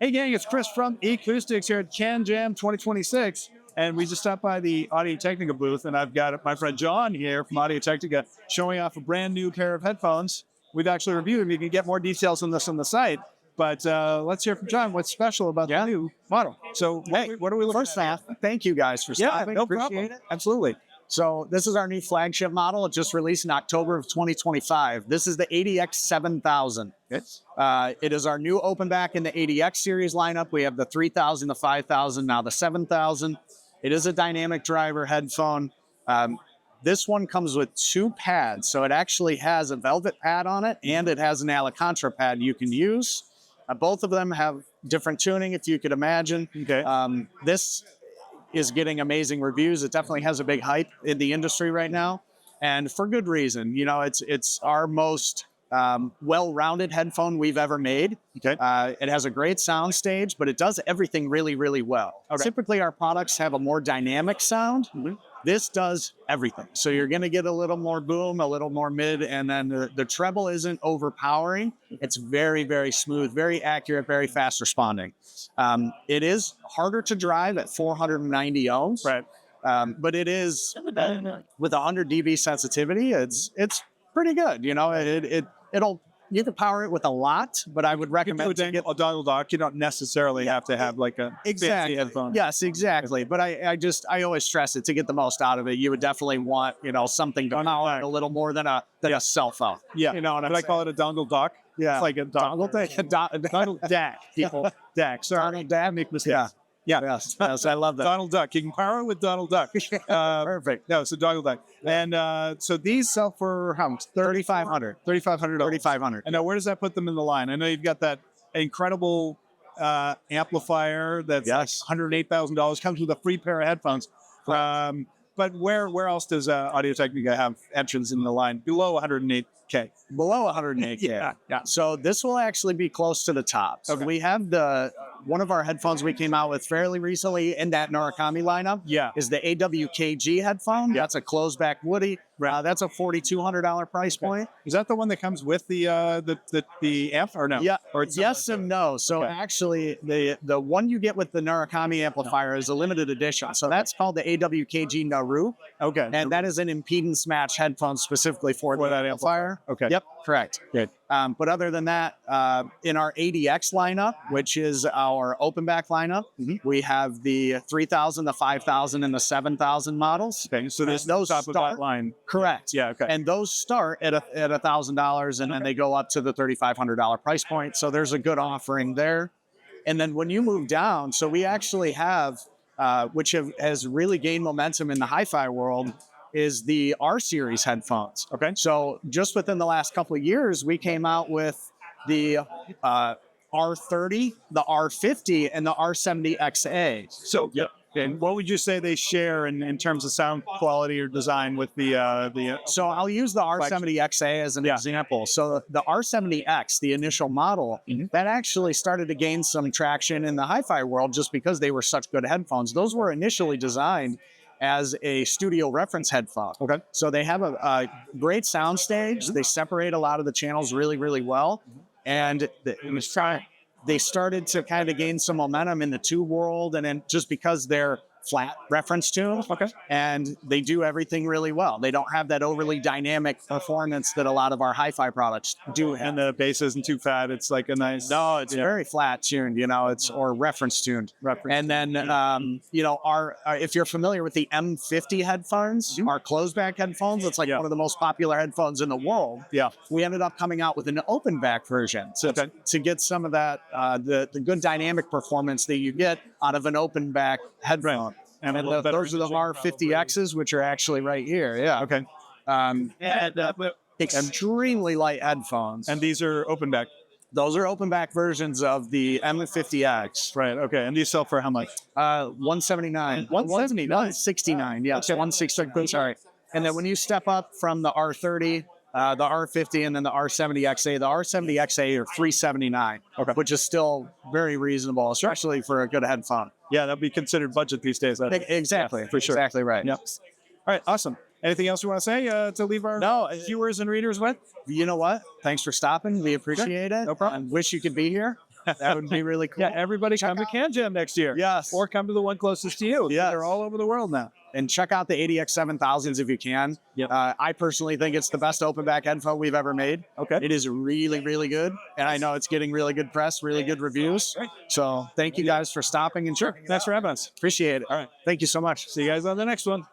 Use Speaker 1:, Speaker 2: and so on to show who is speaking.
Speaker 1: Hey gang, it's Chris from Acoustics here at CanJam 2026. And we just stopped by the Audio-Technica booth, and I've got my friend John here from Audio-Technica showing off a brand new pair of headphones. We've actually reviewed them. You can get more details on this on the site. But let's hear from John. What's special about the new model? So what are we looking
Speaker 2: First
Speaker 1: at?
Speaker 2: off, thank you guys for stopping.
Speaker 1: no
Speaker 2: Appreciate
Speaker 1: problem.
Speaker 2: it. Absolutely. So this is our new flagship model. It just released in October of 2025. This is the ATH-ADX7000. It is our new open back in the ADX series lineup. We have the 3000, the 5000, now the 7000. It is a dynamic driver headphone. This one comes with two pads. So it actually has a velvet pad on it, and it has an Alcantara pad you can use. Both of them have different tuning, if you could imagine.
Speaker 1: Okay.
Speaker 2: This is getting amazing reviews. It definitely has a big hype in the industry right now, and for good reason. You know, it's our most well-rounded headphone we've ever made.
Speaker 1: Okay.
Speaker 2: It has a great sound stage, but it does everything really, really well.
Speaker 1: Okay.
Speaker 2: Typically, our products have a more dynamic sound. Mm-hmm. This does everything. So you're going to get a little more boom, a little more mid, and then the treble isn't overpowering. It's very, very smooth, very accurate, very fast responding. It is harder to drive at 490 ohms.
Speaker 1: Right.
Speaker 2: But it is, with 100 dB sensitivity, it's pretty good. You know, you can power it with a lot, but I would recommend
Speaker 1: to get a dongle dock. You don't necessarily have to have like a fancy headphone.
Speaker 2: Yes, exactly. But I always stress it, to get the most out of it, you would definitely want, you know, something to power it a little more than a cell phone.
Speaker 1: Yeah.
Speaker 2: You know what I'm
Speaker 1: But
Speaker 2: saying?
Speaker 1: I call it a dongle dock.
Speaker 2: Yeah.
Speaker 1: It's like a dongle thing.
Speaker 2: Donald DAC. People.
Speaker 1: DAC. Sorry.
Speaker 2: Donald DAC.
Speaker 1: Make mistakes.
Speaker 2: Yeah. Yes, I love that.
Speaker 1: Donald Duck. You can power it with Donald Duck.
Speaker 2: Perfect.
Speaker 1: No, it's a Donald Duck. And so these sell for how much?
Speaker 2: $3,500.
Speaker 1: $3,500.
Speaker 2: $3,500.
Speaker 1: And now where does that put them in the line? I know you've got that incredible amplifier that's $108,000. Comes with a free pair of headphones. But where else does Audio-Technica have entrance in the line below 108K?
Speaker 2: Below 108K.
Speaker 1: Yeah.
Speaker 2: So this will actually be close to the top. So we have one of our headphones we came out with fairly recently in that NARU lineup.
Speaker 1: Yeah.
Speaker 2: Is the AW-KG headphone. That's a closed back Woody. That's a $4,200 price point.
Speaker 1: Is that the one that comes with the amp or no?
Speaker 2: Yeah.
Speaker 1: Or it's
Speaker 2: yes and no. So actually, the one you get with the NARU amplifier is a limited edition. So that's called the AW-KG NARU.
Speaker 1: Okay.
Speaker 2: And that is an impedance match headphone specifically for that amplifier.
Speaker 1: Okay.
Speaker 2: Yep. Correct.
Speaker 1: Good.
Speaker 2: But other than that, in our ADX lineup, which is our open back lineup, we have the 3000, the 5000, and the 7000 models.
Speaker 1: Okay. So there's
Speaker 2: those
Speaker 1: top of that line.
Speaker 2: Correct.
Speaker 1: Yeah. Okay.
Speaker 2: And those start at $1,000, and then they go up to the $3,500 price point. So there's a good offering there. And then when you move down, so we actually have, which has really gained momentum in the hi-fi world, is the R series headphones. Okay. So just within the last couple of years, we came out with the R30, the R50, and the R70XA.
Speaker 1: So and what would you say they share in terms of sound quality or design with the?
Speaker 2: So I'll use the R70XA as an example. So the R70X, the initial model, that actually started to gain some traction in the hi-fi world just because they were such good headphones. Those were initially designed as a studio reference headphone. Okay. So they have a great sound stage. They separate a lot of the channels really, really well. And they started to kind of gain some momentum in the tube world, and then just because they're flat reference tune, and they do everything really well. They don't have that overly dynamic performance that a lot of our hi-fi products do have.
Speaker 1: And the bass isn't too fat. It's like a nice.
Speaker 2: No, it's very flat tuned, you know, or reference tuned. And then, you know, if you're familiar with the M50 headphones, our closed back headphones, it's like one of the most popular headphones in the world. Yeah. We ended up coming out with an open back version to get some of that, the good dynamic performance that you get out of an open back headphone. And those are the R50Xs, which are actually right here. Yeah.
Speaker 1: Okay.
Speaker 2: Extremely light headphones.
Speaker 1: And these are open back.
Speaker 2: Those are open back versions of the M50X.
Speaker 1: Right. Okay. And these sell for how much?
Speaker 2: 179. 179. 69. Yeah. 169. Sorry. And then when you step up from the R30, the R50, and then the R70XA. The R70XA are $379, which is still very reasonable, especially for a good headphone.
Speaker 1: Yeah, that'd be considered budget these days.
Speaker 2: Exactly,
Speaker 1: for sure.
Speaker 2: Exactly right.
Speaker 1: Yep. All right, awesome. Anything else you want to say to leave our viewers and readers with?
Speaker 2: You know what? Thanks for stopping. We appreciate it.
Speaker 1: No problem.
Speaker 2: I wish you could be here. That would be really cool.
Speaker 1: Yeah, everybody come to CanJam next year.
Speaker 2: Yes.
Speaker 1: Or come to the one closest to you.
Speaker 2: Yes.
Speaker 1: They're all over the world now.
Speaker 2: And check out the ATH-7000s if you can.
Speaker 1: Yep.
Speaker 2: I personally think it's the best open back headphone we've ever made.
Speaker 1: Okay.
Speaker 2: It is really, really good. And I know it's getting really good press, really good reviews. So thank you guys for stopping and
Speaker 1: Sure. Thanks for having us.
Speaker 2: Appreciate it.
Speaker 1: All right.
Speaker 2: Thank you so much.
Speaker 1: See you guys on the next one.